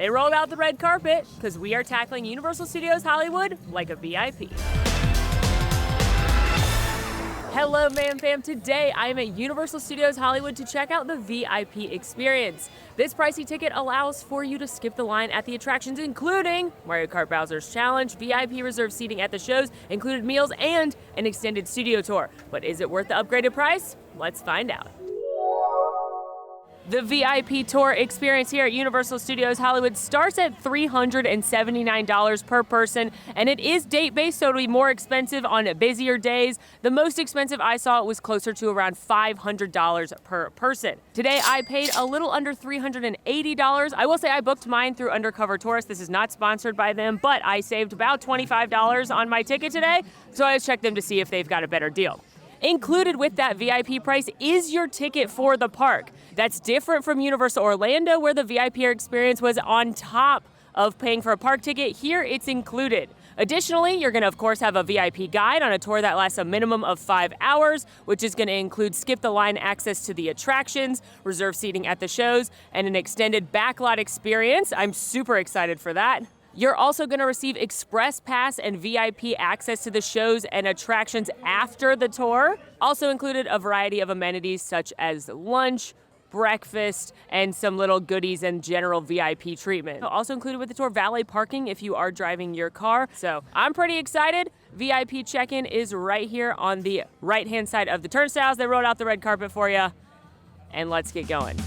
They rolled out the red carpet because we are tackling Universal Studios Hollywood like a VIP. Hello, Mam Fam. Today I am at Universal Studios Hollywood to check out the VIP experience. This pricey ticket allows for you to skip the line at the attractions, including Mario Kart Bowser's Challenge, VIP reserved seating at the shows, included meals, and an extended studio tour. But is it worth the upgraded price? Let's find out. The VIP tour experience here at Universal Studios Hollywood starts at $379 per person, and it is date-based, so it'll be more expensive on busier days. The most expensive I saw was closer to around $500 per person. Today, I paid a little under $380. I will say I booked mine through Undercover Tourist. This is not sponsored by them, but I saved about $25 on my ticket today, so I always check them to see if they've got a better deal. Included with that VIP price is your ticket for the park. That's different from Universal Orlando, where the VIP experience was on top of paying for a park ticket. Here, it's included. Additionally, you're gonna, of course, have a VIP guide on a tour that lasts a minimum of 5 hours, which is gonna include skip the line access to the attractions, reserved seating at the shows, and an extended backlot experience. I'm super excited for that. You're also going to receive Express Pass and VIP access to the shows and attractions after the tour. Also included a variety of amenities such as lunch, breakfast, and some little goodies and general VIP treatment. Also included with the tour, valet parking if you are driving your car. So I'm pretty excited. VIP check-in is right here on the right-hand side of the turnstiles. They rolled out the red carpet for you. And let's get going.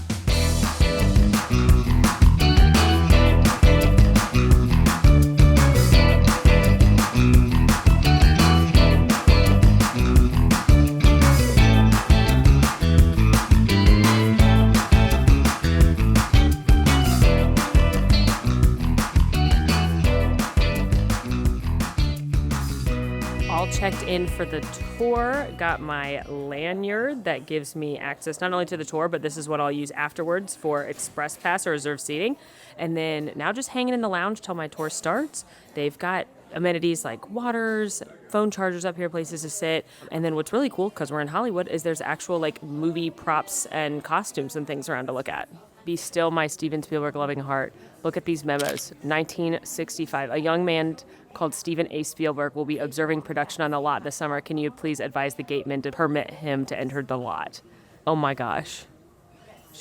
Checked in for the tour, got my lanyard that gives me access not only to the tour, but this is what I'll use afterwards for Express Pass or reserved seating. And then now just hanging in the lounge till my tour starts. They've got amenities like waters, phone chargers up here, places to sit. And then what's really cool, because we're in Hollywood, is there's actual like movie props and costumes and things around to look at. Be still, my Steven Spielberg loving heart. Look at these memos. 1965. A young man called Steven A. Spielberg will be observing production on the lot this summer. Can you please advise the gateman to permit him to enter the lot? Oh my gosh.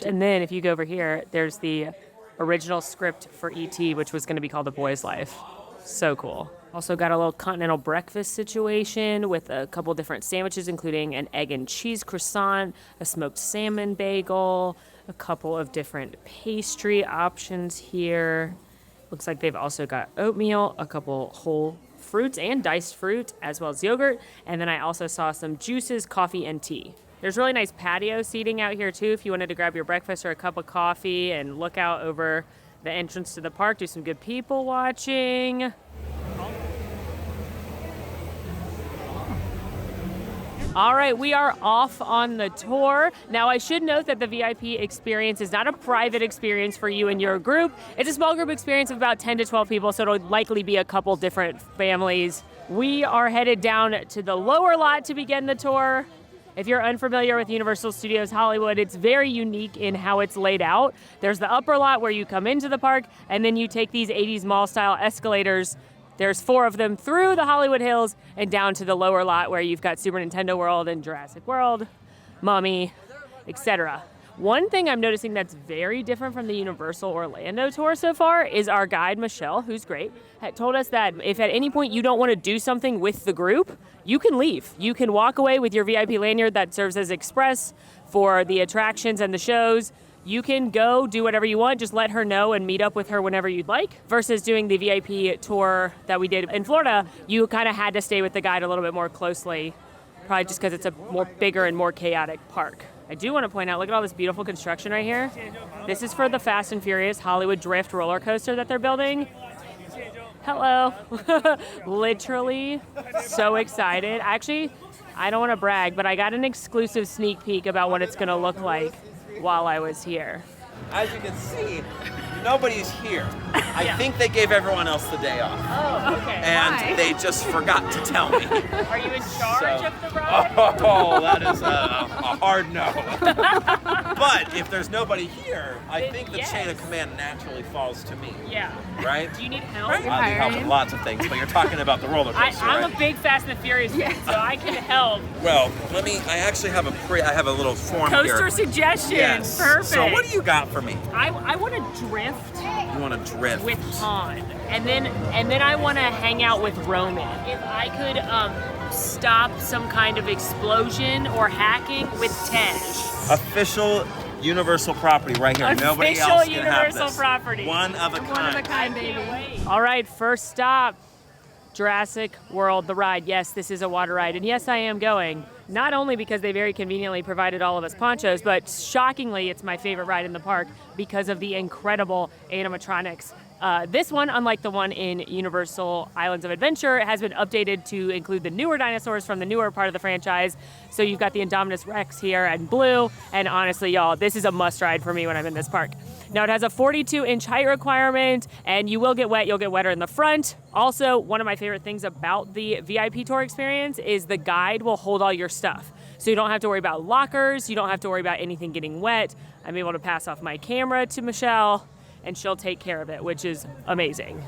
And then if you go over here, there's the original script for E.T., which was going to be called A Boy's Life. So cool. Also got a little continental breakfast situation with a couple different sandwiches, including an egg and cheese croissant, a smoked salmon bagel, a couple of different pastry options here. Looks like they've also got oatmeal, a couple whole fruits and diced fruit, as well as yogurt. And then I also saw some juices, coffee, and tea. There's really nice patio seating out here too if you wanted to grab your breakfast or a cup of coffee and look out over the entrance to the park, do some good people watching. All right, we are off on the tour. Now, I should note that the VIP experience is not a private experience for you and your group. It's a small group experience of about 10 to 12 people, so it'll likely be a couple different families. We are headed down to the lower lot to begin the tour. If you're unfamiliar with Universal Studios Hollywood, it's very unique in how it's laid out. There's the upper lot where you come into the park, and then you take these 80s mall-style escalators. There's 4 of them through the Hollywood Hills and down to the lower lot where you've got Super Nintendo World and Jurassic World, Mummy, etc. One thing I'm noticing that's very different from the Universal Orlando tour so far is our guide, Michelle, who's great, had told us that if at any point you don't want to do something with the group, you can leave. You can walk away with your VIP lanyard that serves as express for the attractions and the shows. You can go do whatever you want, just let her know and meet up with her whenever you'd like. Versus doing the VIP tour that we did in Florida, you kind of had to stay with the guide a little bit more closely, probably just because it's a more bigger and more chaotic park. I do want to point out, look at all this beautiful construction right here. This is for the Fast and Furious Hollywood Drift roller coaster that they're building. Hello. Literally so excited. Actually, I don't want to brag, but I got an exclusive sneak peek about what it's going to look like while I was here. As you can see, nobody's here. I think they gave everyone else the day off. Oh, okay. And they just forgot to tell me. Are you in charge of the ride? Oh, that is a hard no. But if there's nobody here, I think the chain of command naturally falls to me. Yeah. Right? Do you need help? Right? I need help with lots of things, but you're talking about the roller coaster, I'm right? a big Fast and the Furious fan, so I can help. Well, I actually have a little form here. Coaster suggestions. Yes. Perfect. So what do you got for me? I want to drift. You want to drift? With Han. And then I want to hang out with Roman. If I could stop some kind of explosion or hacking with Tej. Official Universal property right here. Nobody else can have this. Official Universal property. One of a kind. One of a kind, baby. All right, first stop. Jurassic World, the ride. Yes, this is a water ride. And yes, I am going. Not only because they very conveniently provided all of us ponchos, but shockingly, it's my favorite ride in the park because of the incredible animatronics. This one, unlike the one in Universal Islands of Adventure, has been updated to include the newer dinosaurs from the newer part of the franchise. So you've got the Indominus Rex here and Blue. And honestly, y'all, this is a must ride for me when I'm in this park. Now, it has a 42-inch height requirement, and you will get wet. You'll get wetter in the front. Also, one of my favorite things about the VIP tour experience is the guide will hold all your stuff. So you don't have to worry about lockers. You don't have to worry about anything getting wet. I'm able to pass off my camera to Michelle, and she'll take care of it, which is amazing.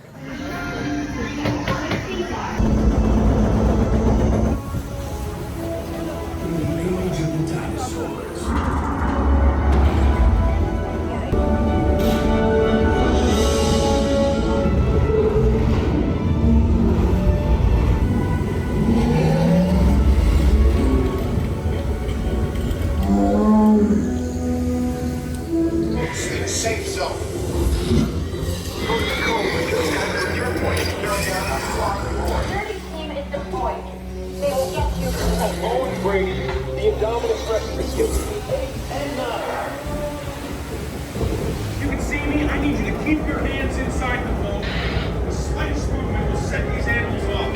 Safe zone. Team is deployed. They will get you safe. Owen Brady, the Indominus Rex rescue. 8 and 9. You can see me. I need you to keep your hands inside the boat. The slightest movement will set these animals off.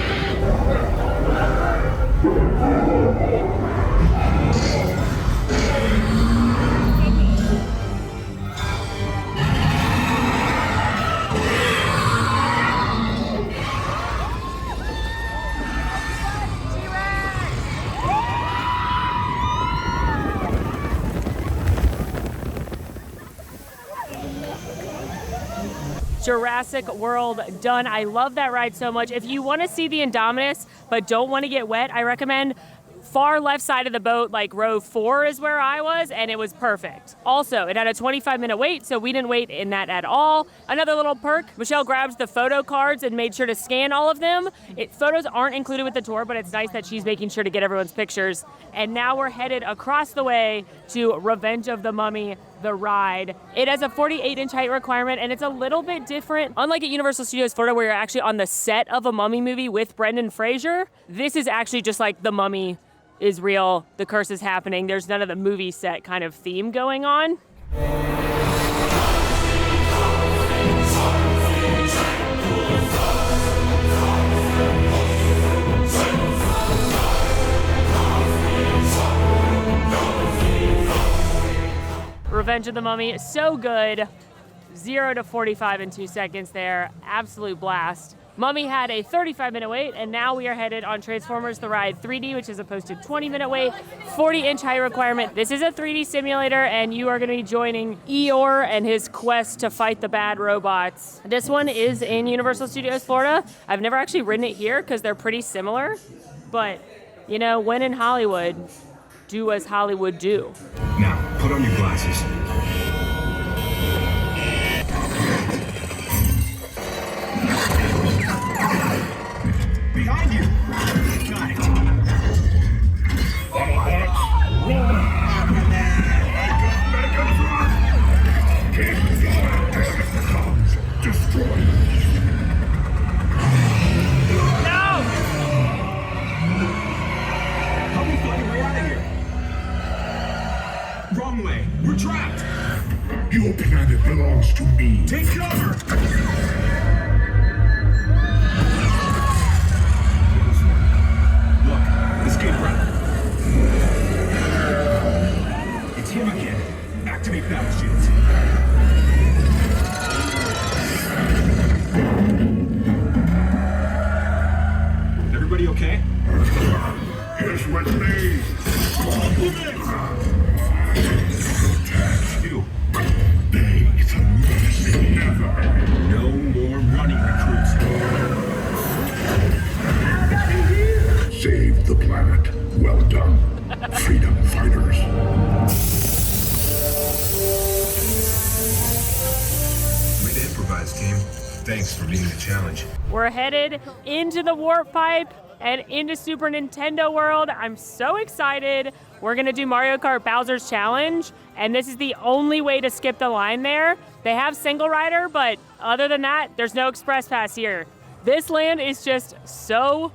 Jurassic World done. I love that ride so much. If you want to see the Indominus but don't want to get wet, I recommend far left side of the boat, like row 4 is where I was, and it was perfect. Also, it had a 25-minute wait, so we didn't wait in that at all. Another little perk, Michelle grabbed the photo cards and made sure to scan all of them. Photos aren't included with the tour, but it's nice that she's making sure to get everyone's pictures. And now we're headed across the way to Revenge of the Mummy, the ride. It has a 48-inch height requirement, and it's a little bit different. Unlike at Universal Studios Florida, where you're actually on the set of a Mummy movie with Brendan Fraser, this is actually just like the Mummy is real, the curse is happening. There's none of the movie set kind of theme going on. Revenge of the Mummy, so good. 0 to 45 in 2 seconds there. Absolute blast. Mummy had a 35-minute wait, and now we are headed on Transformers The Ride 3D, which is a posted 20-minute wait, 40-inch height requirement. This is a 3D simulator, and you are going to be joining Eeyore and his quest to fight the bad robots. This one is in Universal Studios Florida. I've never actually ridden it here because they're pretty similar, but, you know, when in Hollywood, do as Hollywood do. Now, put on your glasses. Behind you! Got it. Destroy. No! How we find a way out of here? Wrong way. We're trapped. prize, team. Thanks for meeting the challenge. We're headed into the warp pipe and into Super Nintendo World. I'm so excited. We're gonna do Mario Kart Bowser's Challenge, and this is the only way to skip the line there. They have single rider, but other than that, there's no express pass here. This land is just so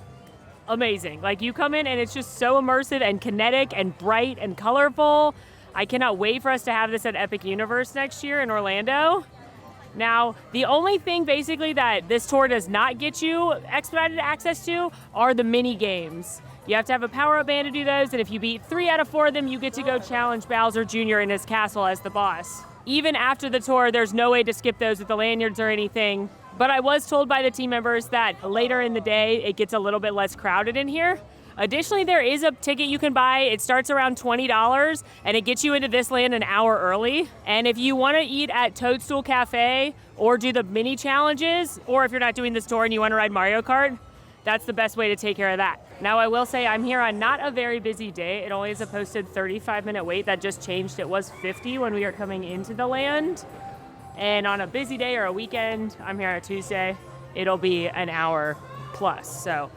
amazing. Like, you come in and it's just so immersive and kinetic and bright and colorful. I cannot wait for us to have this at Epic Universe next year in Orlando. Now, the only thing basically that this tour does not get you expedited access to are the mini games. You have to have a power-up band to do those, and if you beat 3 out of 4 of them, you get to go challenge Bowser Jr. in his castle as the boss. Even after the tour, there's no way to skip those with the lanyards or anything. But I was told by the team members that later in the day, it gets a little bit less crowded in here. Additionally, there is a ticket you can buy. It starts around $20, and it gets you into this land an hour early. And if you want to eat at Toadstool Cafe or do the mini challenges, or if you're not doing this tour and you want to ride Mario Kart, that's the best way to take care of that. Now, I will say I'm here on not a very busy day. It only has a posted 35-minute wait. That just changed. It was 50 when we were coming into the land. And on a busy day or a weekend, I'm here on a Tuesday, it'll be an hour plus. So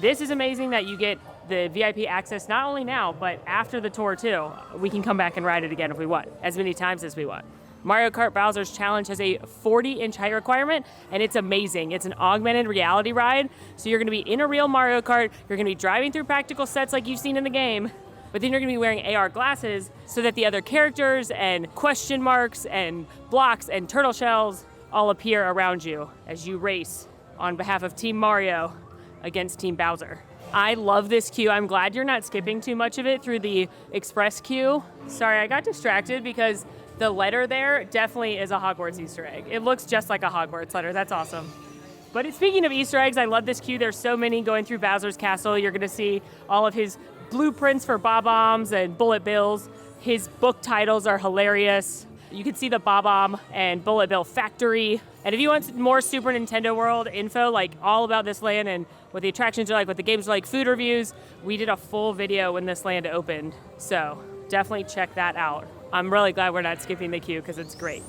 this is amazing that you get the VIP access not only now, but after the tour too. We can come back and ride it again if we want, as many times as we want. Mario Kart Bowser's Challenge has a 40-inch height requirement, and it's amazing. It's an augmented reality ride, so you're gonna be in a real Mario Kart, you're gonna be driving through practical sets like you've seen in the game, but then you're gonna be wearing AR glasses so that the other characters and question marks and blocks and turtle shells all appear around you as you race on behalf of Team Mario against Team Bowser. I love this queue. I'm glad you're not skipping too much of it through the express queue. Sorry, I got distracted because the letter there definitely is a Hogwarts Easter egg. It looks just like a Hogwarts letter. That's awesome. But speaking of Easter eggs, I love this queue. There's so many going through Bowser's castle. You're gonna see all of his blueprints for Bob-ombs and bullet bills. His book titles are hilarious. You can see the Bob-omb and bullet bill factory. And if you want more Super Nintendo World info, like all about this land and what the attractions are like, what the games are like, food reviews, we did a full video when this land opened. So definitely check that out. I'm really glad we're not skipping the queue because it's great.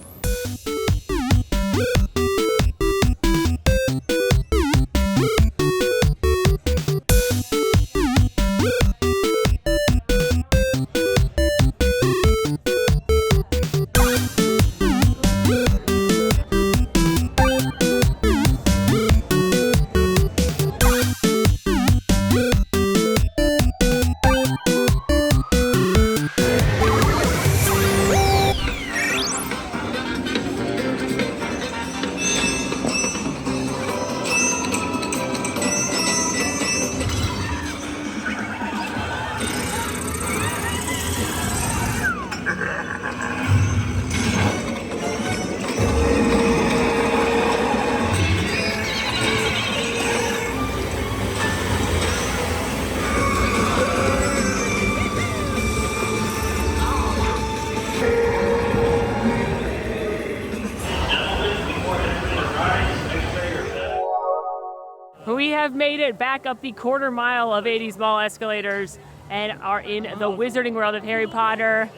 We have made it back up the quarter mile of 80s Mall escalators and are in the Wizarding World of Harry Potter.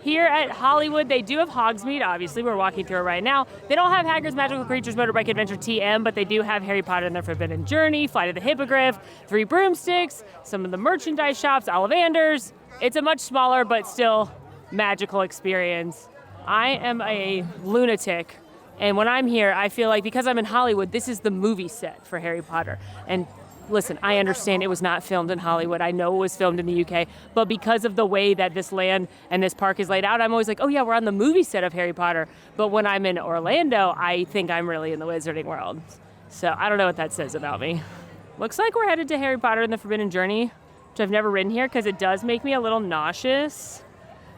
Here at Hollywood, they do have Hogsmeade. Obviously, we're walking through it right now. They don't have Hagrid's Magical Creatures Motorbike Adventure TM, but they do have Harry Potter and the Forbidden Journey, Flight of the Hippogriff, Three Broomsticks, some of the merchandise shops, Ollivanders. It's a much smaller but still magical experience. I am a lunatic. And when I'm here, I feel like because I'm in Hollywood, this is the movie set for Harry Potter. And listen, I understand it was not filmed in Hollywood. I know it was filmed in the UK. But because of the way that this land and this park is laid out, I'm always like, oh yeah, we're on the movie set of Harry Potter. But when I'm in Orlando, I think I'm really in the Wizarding World. So I don't know what that says about me. Looks like we're headed to Harry Potter and the Forbidden Journey, which I've never ridden here because it does make me a little nauseous.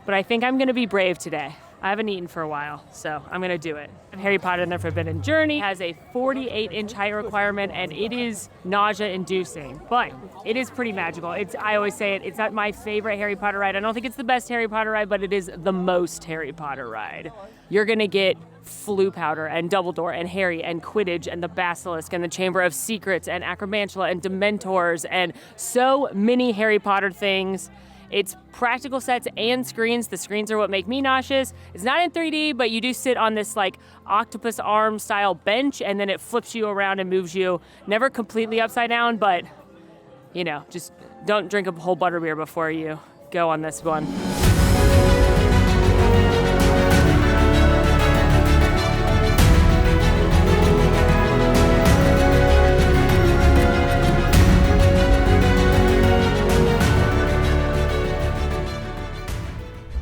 But I think I'm going to be brave today. I haven't eaten for a while, so I'm gonna do it. Harry Potter and the Forbidden Journey has a 48-inch height requirement, and it is nausea-inducing, but it is pretty magical. I always say it's not my favorite Harry Potter ride. I don't think it's the best Harry Potter ride, but it is the most Harry Potter ride. You're gonna get Floo Powder and Dumbledore and Harry and Quidditch and the Basilisk and the Chamber of Secrets and Acromantula and Dementors and so many Harry Potter things. It's practical sets and screens. The screens are what make me nauseous. It's not in 3D, but you do sit on this like octopus arm style bench, and then it flips you around and moves you. Never completely upside down, but you know, just don't drink a whole butterbeer before you go on this one.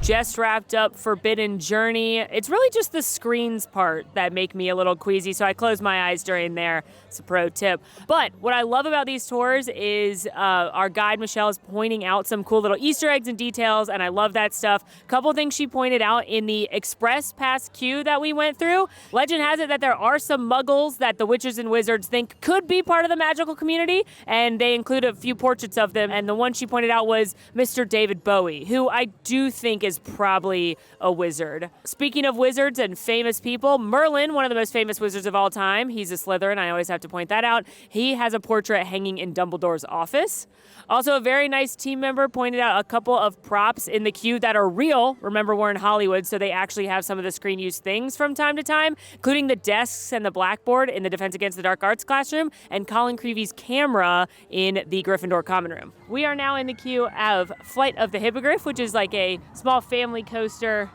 Just wrapped up Forbidden Journey. It's really just the screens part that make me a little queasy, so I close my eyes during there. It's a pro tip. But what I love about these tours is our guide, Michelle, is pointing out some cool little Easter eggs and details, and I love that stuff. Couple things she pointed out in the Express Pass queue that we went through. Legend has it that there are some muggles that the witches and wizards think could be part of the magical community, and they include a few portraits of them, and the one she pointed out was Mr. David Bowie, who I do think is probably a wizard. Speaking of wizards and famous people, Merlin, one of the most famous wizards of all time, he's a Slytherin, I always have to point that out. He has a portrait hanging in Dumbledore's office. Also, a very nice team member pointed out a couple of props in the queue that are real. Remember, we're in Hollywood, so they actually have some of the screen use things from time to time, including the desks and the blackboard in the Defense Against the Dark Arts classroom, and Colin Creevey's camera in the Gryffindor common room. We are now in the queue of Flight of the Hippogriff, which is like a small family coaster,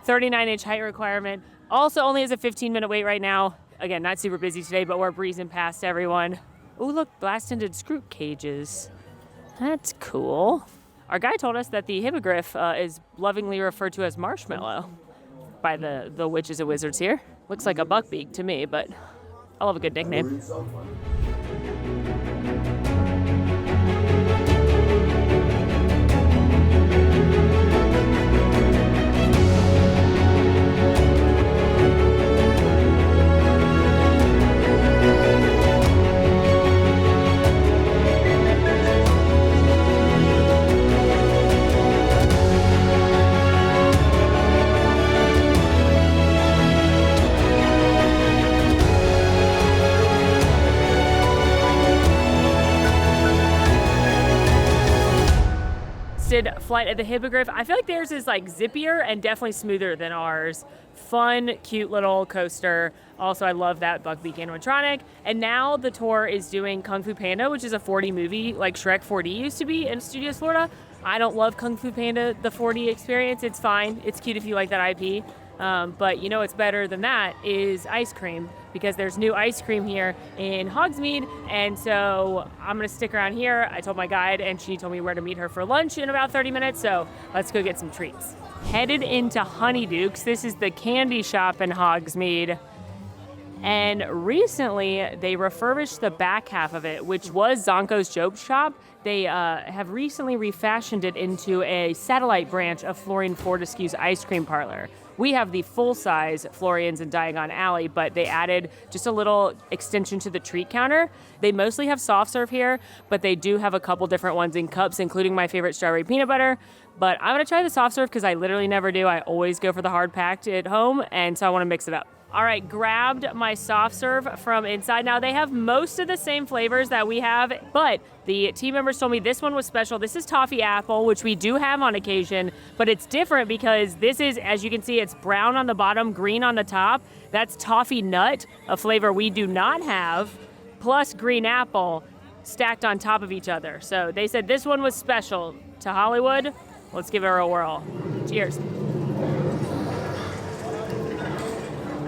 39-inch height requirement. Also only has a 15-minute wait right now. Again, not super busy today, but we're breezing past everyone. Ooh, look, blast-ended screw cages. That's cool. Our guy told us that the hippogriff is lovingly referred to as Marshmallow by the witches and wizards here. Looks like a buckbeak to me, but I love a good nickname. Flight of the Hippogriff. I feel like theirs is like zippier and definitely smoother than ours. Fun, cute little coaster. Also, I love that Buckbeak animatronic. And now the tour is doing Kung Fu Panda, which is a 4D movie like Shrek 4D used to be in Studios Florida. I don't love Kung Fu Panda, the 4D experience. It's fine. It's cute if you like that IP. But you know what's better than that is ice cream, because there's new ice cream here in Hogsmeade, and so I'm gonna stick around here. I told my guide, and she told me where to meet her for lunch in about 30 minutes, so let's go get some treats. Headed into Honeydukes. This is the candy shop in Hogsmeade. And recently, they refurbished the back half of it, which was Zonko's Joke Shop. They have recently refashioned it into a satellite branch of Florian Fortescue's ice cream parlor. We have the full-size Florian's in Diagon Alley, but they added just a little extension to the treat counter. They mostly have soft serve here, but they do have a couple different ones in cups, including my favorite strawberry peanut butter. But I'm gonna try the soft serve because I literally never do. I always go for the hard packed at home, and so I wanna mix it up. All right, grabbed my soft serve from inside. Now, they have most of the same flavors that we have, but the team members told me this one was special. This is toffee apple, which we do have on occasion, but it's different because this is, as you can see, it's brown on the bottom, green on the top. That's toffee nut, a flavor we do not have, plus green apple stacked on top of each other. So they said this one was special to Hollywood. Let's give it a whirl. Cheers.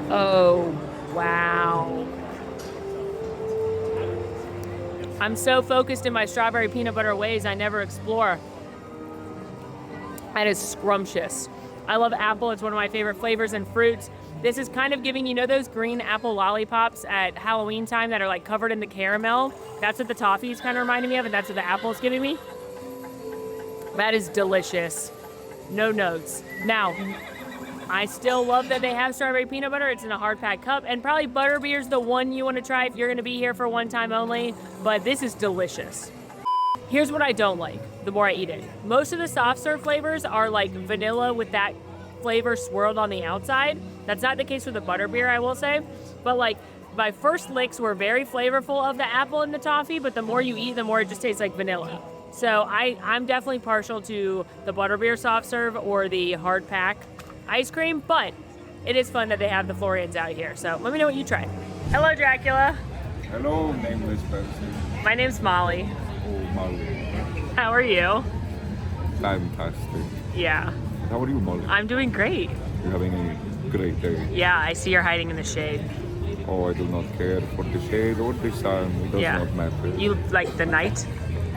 Oh, wow. I'm so focused in my strawberry peanut butter ways, I never explore. That is scrumptious. I love apple. It's one of my favorite flavors and fruits. This is kind of giving, you know those green apple lollipops at Halloween time that are like covered in the caramel? That's what the toffee is kind of reminding me of, and that's what the apple is giving me. That is delicious. No notes. Now, I still love that they have strawberry peanut butter. It's in a hard pack cup, and probably butterbeer's the one you want to try if you're going to be here for one time only, but this is delicious. Here's what I don't like the more I eat it. Most of the soft serve flavors are like vanilla with that flavor swirled on the outside. That's not the case with the butterbeer, I will say, but like my first licks were very flavorful of the apple and the toffee, but the more you eat, the more it just tastes like vanilla. So I'm definitely partial to the butterbeer soft serve or the hard pack ice cream, but it is fun that they have the Florians out here. So let me know what you try. Hello, Dracula. Hello, nameless person. My name's Molly. Oh, Molly. How are you? Fantastic. Yeah, How are you, Molly? I'm doing great. You're having a great day. Yeah, I see you're hiding in the shade. Oh, I do not care for the shade or the sun. It does Yeah. not matter. You like the night?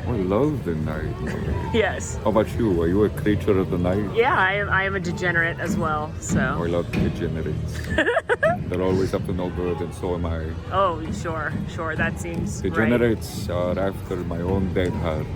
I love the night, Molly. Yes. How about you? Are you a creature of the night? Yeah, I am a degenerate as well, Oh, I so. love degenerates. They're always up to no good, and so am I. Oh, sure, that seems right. Degenerates are after my own dead heart.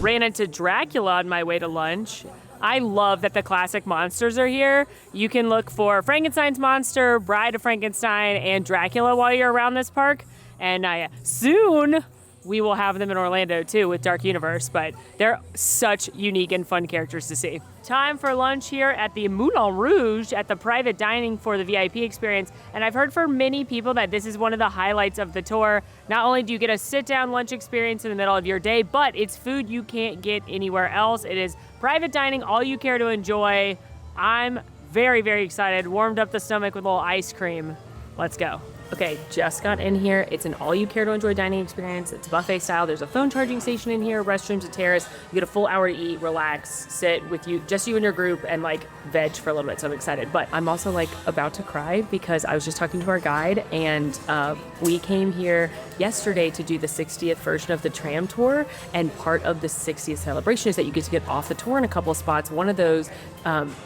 Ran into Dracula on my way to lunch. I love that the classic monsters are here. You can look for Frankenstein's monster, Bride of Frankenstein, and Dracula while you're around this park. And soon we will have them in Orlando too with Dark Universe, but they're such unique and fun characters to see. Time for lunch here at the Moulin Rouge at the private dining for the VIP experience. And I've heard from many people that this is one of the highlights of the tour. Not only do you get a sit-down lunch experience in the middle of your day, but it's food you can't get anywhere else. It is private dining, all you care to enjoy. I'm very, very excited. Warmed up the stomach with a little ice cream. Let's go. Okay, just got in here. It's an all you care to enjoy dining experience. It's buffet style. There's a phone charging station in here, restrooms, a terrace. You get a full hour to eat, relax, sit with you, just you and your group, and like veg for a little bit. So I'm excited. But I'm also like about to cry because I was just talking to our guide, and we came here yesterday to do the 60th version of the tram tour. And part of the 60th celebration is that you get to get off the tour in a couple of spots. One of those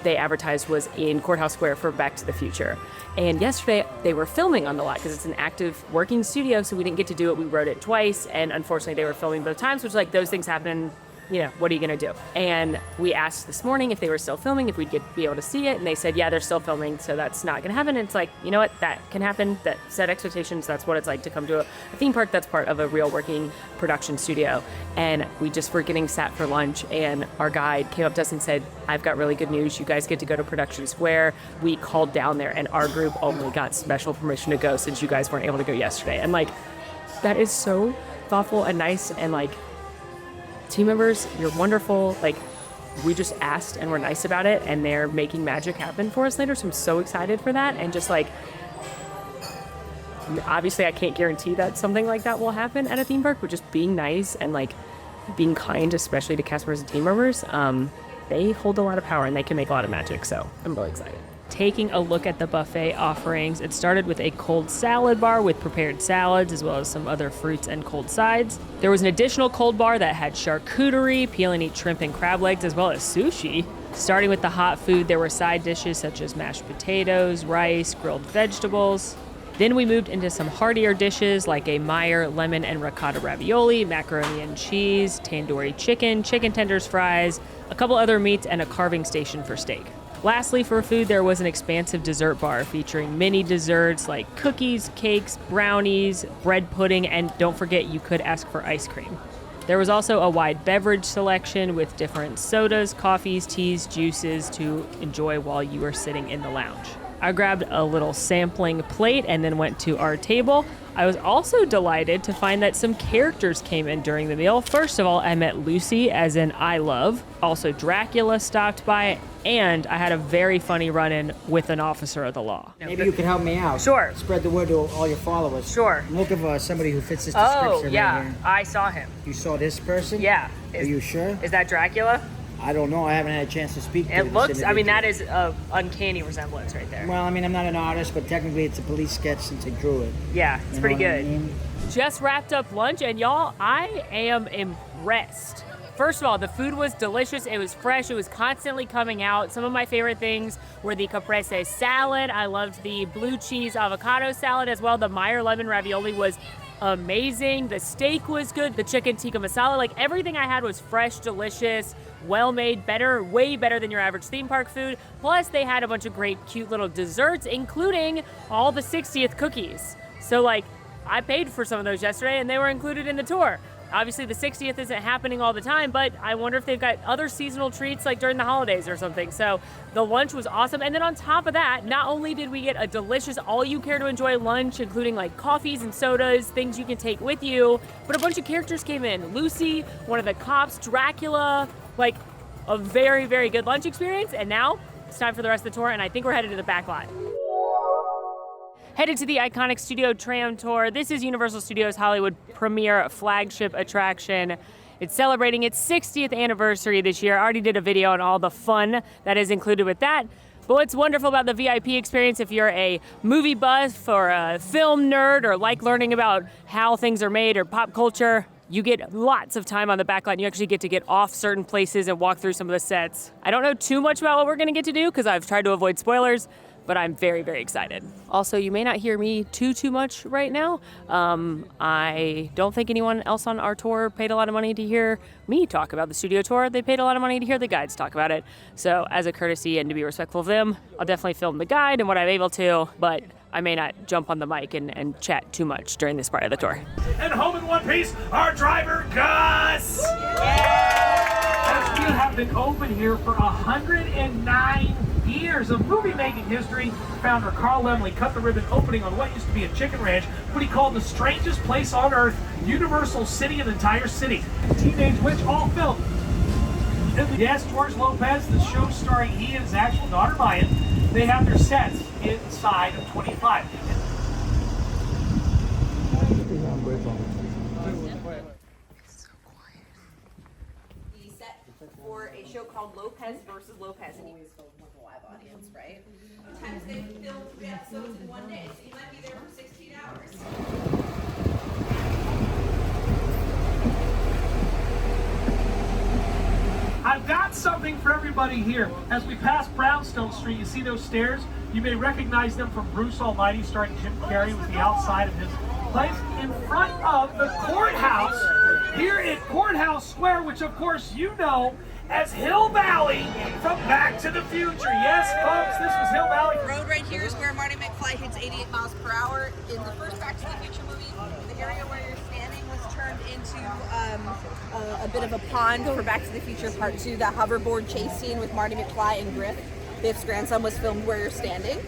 they advertised was in Courthouse Square for Back to the Future. And yesterday they were filming on the lot because it's an active working studio, so we didn't get to do it. We wrote it twice, and unfortunately they were filming both times, which like those things happen. You know, what are you gonna do? And we asked this morning if they were still filming, if we'd be able to see it, and they said, yeah, they're still filming, so that's not gonna happen. And it's like, you know what, that can happen, that set expectations, that's what it's like to come to a theme park that's part of a real working production studio. And we just were getting sat for lunch, and our guide came up to us and said, I've got really good news, you guys get to go to Production Square. We called down there, and our group only got special permission to go since you guys weren't able to go yesterday. And like, that is so thoughtful and nice, and like, team members, you're wonderful. Like, we just asked and we're nice about it, and they're making magic happen for us later. So I'm so excited for that. And just like, obviously I can't guarantee that something like that will happen at a theme park, but just being nice and like being kind, especially to cast members and team members, they hold a lot of power and they can make a lot of magic. So I'm really excited. Taking a look at the buffet offerings, it started with a cold salad bar with prepared salads as well as some other fruits and cold sides. There was an additional cold bar that had charcuterie, peel and eat shrimp and crab legs, as well as sushi. Starting with the hot food, there were side dishes such as mashed potatoes, rice, grilled vegetables. Then we moved into some heartier dishes like a Meyer lemon and ricotta ravioli, macaroni and cheese, tandoori chicken, chicken tenders fries, a couple other meats, and a carving station for steak. Lastly, for food, there was an expansive dessert bar featuring mini desserts like cookies, cakes, brownies, bread pudding, and don't forget you could ask for ice cream. There was also a wide beverage selection with different sodas, coffees, teas, juices to enjoy while you were sitting in the lounge. I grabbed a little sampling plate and then went to our table. I was also delighted to find that some characters came in during the meal. First of all, I met Lucy, as in I love. Also, Dracula stopped by, and I had a very funny run-in with an officer of the law. Maybe you could help me out. Sure. Spread the word to all your followers. Sure. I'm looking for somebody who fits this description Oh, yeah, right here. I saw him. You saw this person? Yeah. Are you sure? Is that Dracula? I don't know. I haven't had a chance to speak to It this looks, I mean, individual. that is an uncanny resemblance right there. Well, I mean, I'm not an artist, but technically it's a police sketch since I drew it. Yeah, it's You pretty know what I good. mean? Just wrapped up lunch, and y'all, I am impressed. First of all, the food was delicious. It was fresh. It was constantly coming out. Some of my favorite things were the caprese salad. I loved the blue cheese avocado salad as well. The Meyer lemon ravioli was amazing. The steak was good. The chicken tikka masala, like everything I had was fresh, delicious, well made, better, way better than your average theme park food. Plus, they had a bunch of great, cute little desserts, including all the 60th cookies. So, like, I paid for some of those yesterday, and they were included in the tour. Obviously, the 60th isn't happening all the time, but I wonder if they've got other seasonal treats like during the holidays or something. So the lunch was awesome. And then on top of that, not only did we get a delicious all-you-care-to-enjoy lunch, including like coffees and sodas, things you can take with you, but a bunch of characters came in. Lucy, one of the cops, Dracula, like a very, very good lunch experience. And now it's time for the rest of the tour, and I think we're headed to the back lot. Headed to the iconic Studio Tram Tour. This is Universal Studios Hollywood premier flagship attraction. It's celebrating its 60th anniversary this year. I already did a video on all the fun that is included with that. But what's wonderful about the VIP experience, if you're a movie buff or a film nerd or like learning about how things are made or pop culture, you get lots of time on the back lot. You actually get to get off certain places and walk through some of the sets. I don't know too much about what we're gonna get to do because I've tried to avoid spoilers, but I'm very, very excited. Also, you may not hear me too much right now. I don't think anyone else on our tour paid a lot of money to hear me talk about the studio tour. They paid a lot of money to hear the guides talk about it. So as a courtesy and to be respectful of them, I'll definitely film the guide and what I'm able to, but I may not jump on the mic and chat too much during this part of the tour. And home in one piece, our driver, Gus! As we have been open here for 109 years of movie-making history, founder Carl Laemmle cut the ribbon opening on what used to be a chicken ranch, what he called the strangest place on earth, Universal City, an entire city. Teenage Witch, all filmed. Yes, George Lopez, the show starring he and his actual daughter Mayan, they have their sets inside of 25. The set for a show called Lopez versus Lopez, and he was filmed with a live audience, right? Sometimes they film 3 episodes in one day, so you might be there for 16 hours. I've got something for everybody here. As we pass Brownstone Street, you see those stairs? You may recognize them from Bruce Almighty, starring Jim Carrey with the outside of his place in front of the courthouse here at Courthouse Square, which of course you know as Hill Valley from Back to the Future. Yes, folks, this was Hill Valley. The road right here is where Marty McFly hits 88 miles per hour. In the first Back to the Future movie, the area where you're standing was turned into a bit of a pond for Back to the Future Part 2. The hoverboard chase scene with Marty McFly and Griff, Biff's grandson, was filmed where you're standing.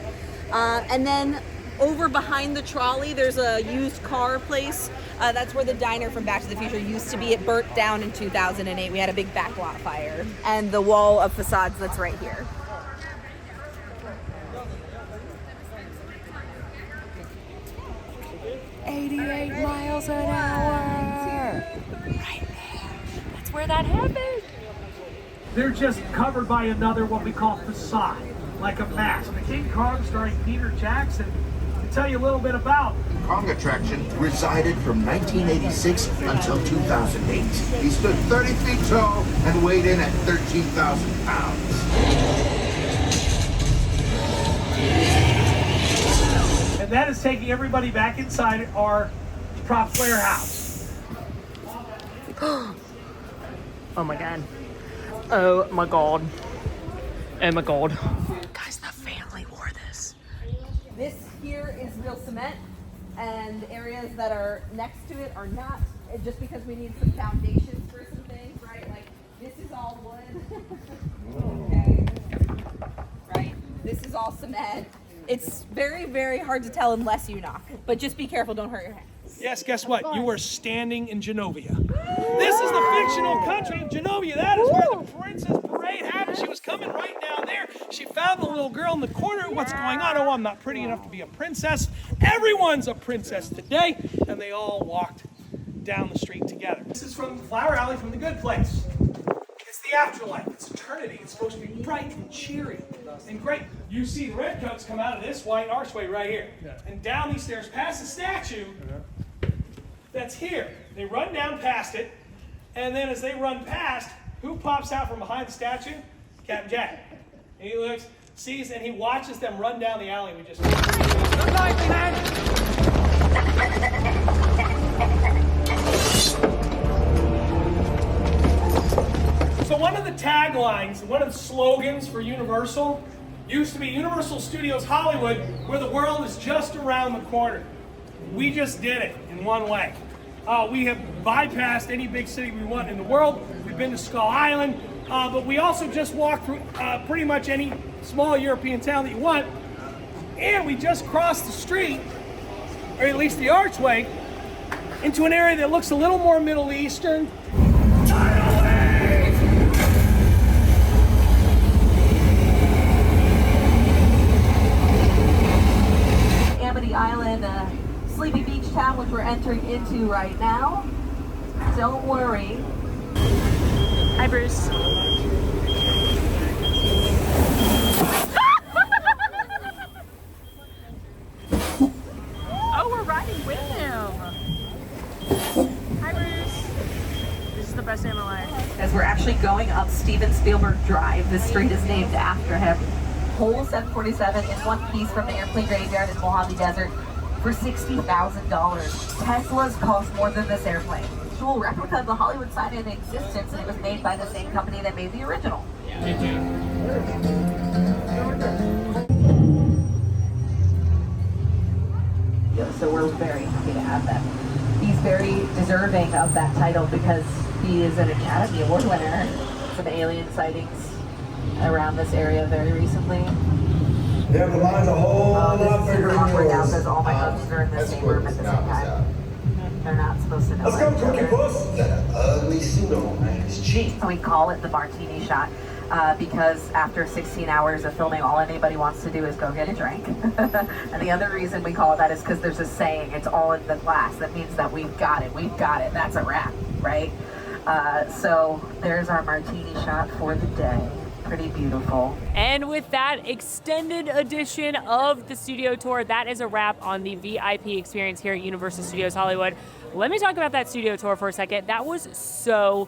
And then over behind the trolley, there's a used car place. That's where the diner from Back to the Future used to be. It burnt down in 2008. We had a big backlot fire. And the wall of facades that's right here. Miles an hour. Right there. That's where that happened. They're just covered by another what we call facade, like a mask. The King Kong starring Peter Jackson. To tell you a little bit about Kong attraction resided from 1986 until 2008. He stood 30 feet tall and weighed in at 13,000 pounds. And that is taking everybody back inside our props warehouse. Oh my god. Oh my god. Oh my god. Guys, the family wore this. This here is real cement, and areas that are next to it are not, just because we need some foundations for some things, right? Like, this is all wood. Okay. Right? This is all cement. It's very, very hard to tell unless you knock, but just be careful, don't hurt your hands. Yes, guess what? You are standing in Genovia. This is the fictional country of Genovia. That is where the Princess Parade happened. She was coming right down there. She found the little girl in the corner. What's going on? Oh, I'm not pretty enough to be a princess. Everyone's a princess today. And they all walked down the street together. This is from Flower Alley from The Good Place. It's the afterlife. It's eternity. It's supposed to be bright and cheery and great. You see the redcoats come out of this white archway right here. And down these stairs past the statue that's here. They run down past it, and then as they run past, who pops out from behind the statue? Captain Jack. And he looks, sees, and he watches them run down the alley we just went. Good night, man! So one of the taglines, one of the slogans for Universal used to be Universal Studios Hollywood, where the world is just around the corner. We just did it in one way. We have bypassed any big city we want in the world. We've been to Skull Island, but we also just walked through pretty much any small European town that you want. And we just crossed the street, or at least the archway, into an area that looks a little more Middle Eastern. Amity Island, Sleepy Beach town, which we're entering into right now. Don't worry. Hi, Bruce. Oh, we're riding with him. Hi, Bruce. This is the best day of my life. As we're actually going up Steven Spielberg Drive, this street is named after him. Whole 747 in one piece from the airplane graveyard in Mojave Desert for $60,000. Teslas cost more than this airplane. Dual replica of the Hollywood sign in existence, and it was made by the same company that made the original. So we're very happy to have that. He's very deserving of that title because he is an Academy Award winner. Some alien sightings around this area very recently. Yeah, the line's a whole lot bigger than awkward now yours. because all my husbands are in the same room at the same time. They're not supposed to know. Let's go, Cookie Puss. Got an ugly suit on, man. It's cheap. So we call it the martini shot because after 16 hours of filming, all anybody wants to do is go get a drink. And the other reason we call it that is because there's a saying, it's all in the glass. That means that we've got it, that's a wrap, right? So there's our martini shot for the day. Pretty beautiful. And with that extended edition of the studio tour, that is a wrap on the VIP experience here at Universal Studios Hollywood. Let me talk about that studio tour for a second. That was so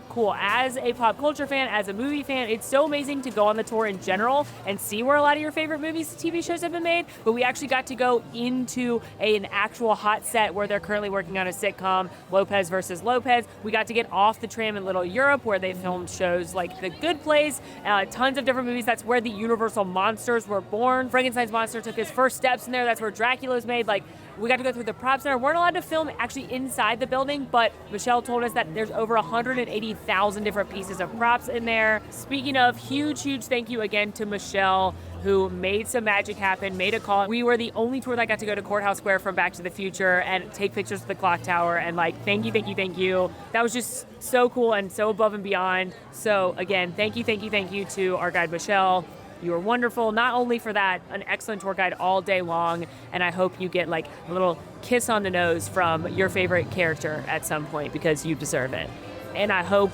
cool. As a pop culture fan, as a movie fan, it's so amazing to go on the tour in general and see where a lot of your favorite movies and TV shows have been made. But we actually got to go into an actual hot set where they're currently working on a sitcom, Lopez versus Lopez. We got to get off the tram in Little Europe where they filmed shows like The Good Place, tons of different movies. That's where the Universal monsters were born. Frankenstein's monster took his first steps in there. That's where Dracula was made. Like, we got to go through the prop center. We're not allowed to film actually inside the building, but Michelle told us that there's over 180,000 different pieces of props in there. Speaking of, huge thank you again to Michelle, who made some magic happen, made a call. We were the only tour that got to go to Courthouse Square from Back to the Future and take pictures of the clock tower, and like, thank you. That was just so cool and so above and beyond. So again, thank you to our guide, Michelle. You were wonderful, not only for that, an excellent tour guide all day long, and I hope you get like a little kiss on the nose from your favorite character at some point because you deserve it. And I hope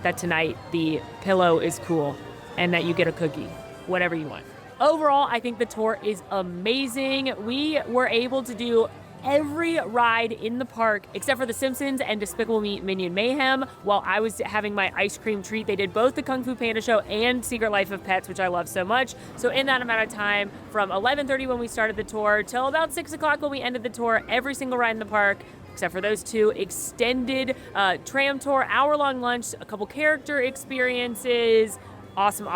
that tonight the pillow is cool and that you get a cookie, whatever you want. Overall, I think the tour is amazing. We were able to do every ride in the park except for The Simpsons and Despicable Me Minion Mayhem. While I was having my ice cream treat, they did both the Kung Fu Panda show and Secret Life of Pets, which I love so much. So in that amount of time, from 11:30 when we started the tour till about 6 o'clock when we ended the tour, every single ride in the park except for those two, extended tram tour, hour-long lunch, a couple character experiences. Awesome.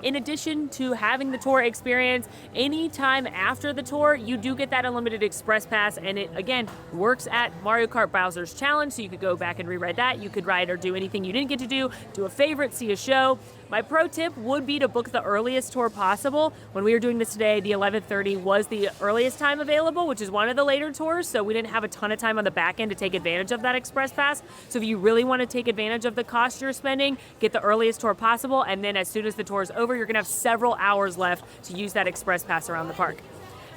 In addition to having the tour experience, anytime after the tour, you do get that unlimited express pass, and it, again, works at Mario Kart Bowser's Challenge, so you could go back and reride that. You could ride or do anything you didn't get to do a favorite, see a show. My pro tip would be to book the earliest tour possible. When we were doing this today, the 11:30 was the earliest time available, which is one of the later tours, so we didn't have a ton of time on the back end to take advantage of that express pass. So if you really want to take advantage of the cost you're spending, get the earliest tour possible, and then as soon as the tour is over, you're gonna have several hours left to use that express pass around the park.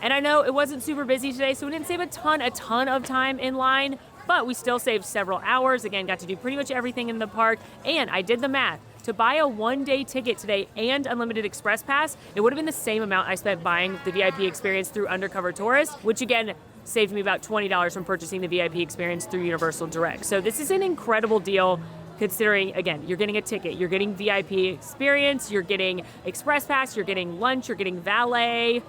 And I know it wasn't super busy today, so we didn't save a ton of time in line, but we still saved several hours. Again, got to do pretty much everything in the park, and I did the math. To buy a one-day ticket today and unlimited express pass, it would have been the same amount I spent buying the VIP experience through Undercover Tourist, which again saved me about $20 from purchasing the VIP experience through Universal Direct. So this is an incredible deal, considering, again, you're getting a ticket, you're getting VIP experience, you're getting express pass, you're getting lunch, you're getting valet.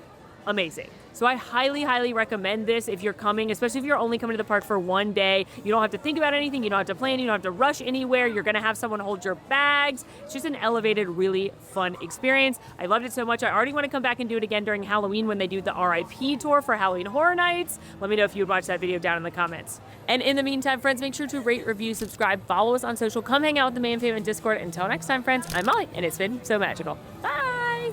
Amazing. So I highly recommend this if you're coming, especially if you're only coming to the park for one day. You don't have to think about anything, you don't have to plan, you don't have to rush anywhere, you're gonna have someone hold your bags. It's just an elevated, really fun experience. I loved it so much, I already wanna come back and do it again during Halloween when they do the RIP tour for Halloween Horror Nights. Let me know if you would watch that video down in the comments. And in the meantime, friends, make sure to rate, review, subscribe, follow us on social, come hang out with the Man Fam in Discord. Until next time, friends, I'm Molly, and it's been so magical. Bye!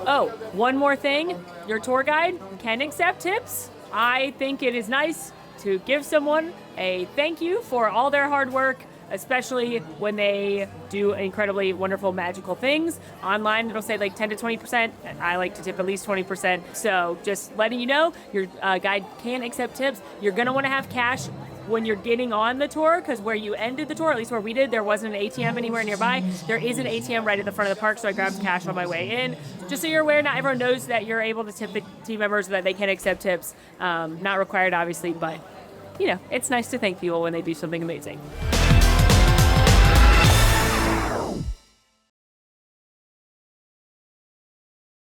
Oh, one more thing. Your tour guide can accept tips. I think it is nice to give someone a thank you for all their hard work, especially when they do incredibly wonderful, magical things. Online, it'll say like 10 to 20%. I like to tip at least 20%. So just letting you know, your guide can accept tips. You're gonna wanna have cash when you're getting on the tour, because where you ended the tour, at least where we did, there wasn't an ATM anywhere nearby. There is an ATM right at the front of the park, so I grabbed cash on my way in. Just so you're aware, not everyone knows that you're able to tip the team members, that they can accept tips. Not required, obviously, but you know, it's nice to thank people when they do something amazing.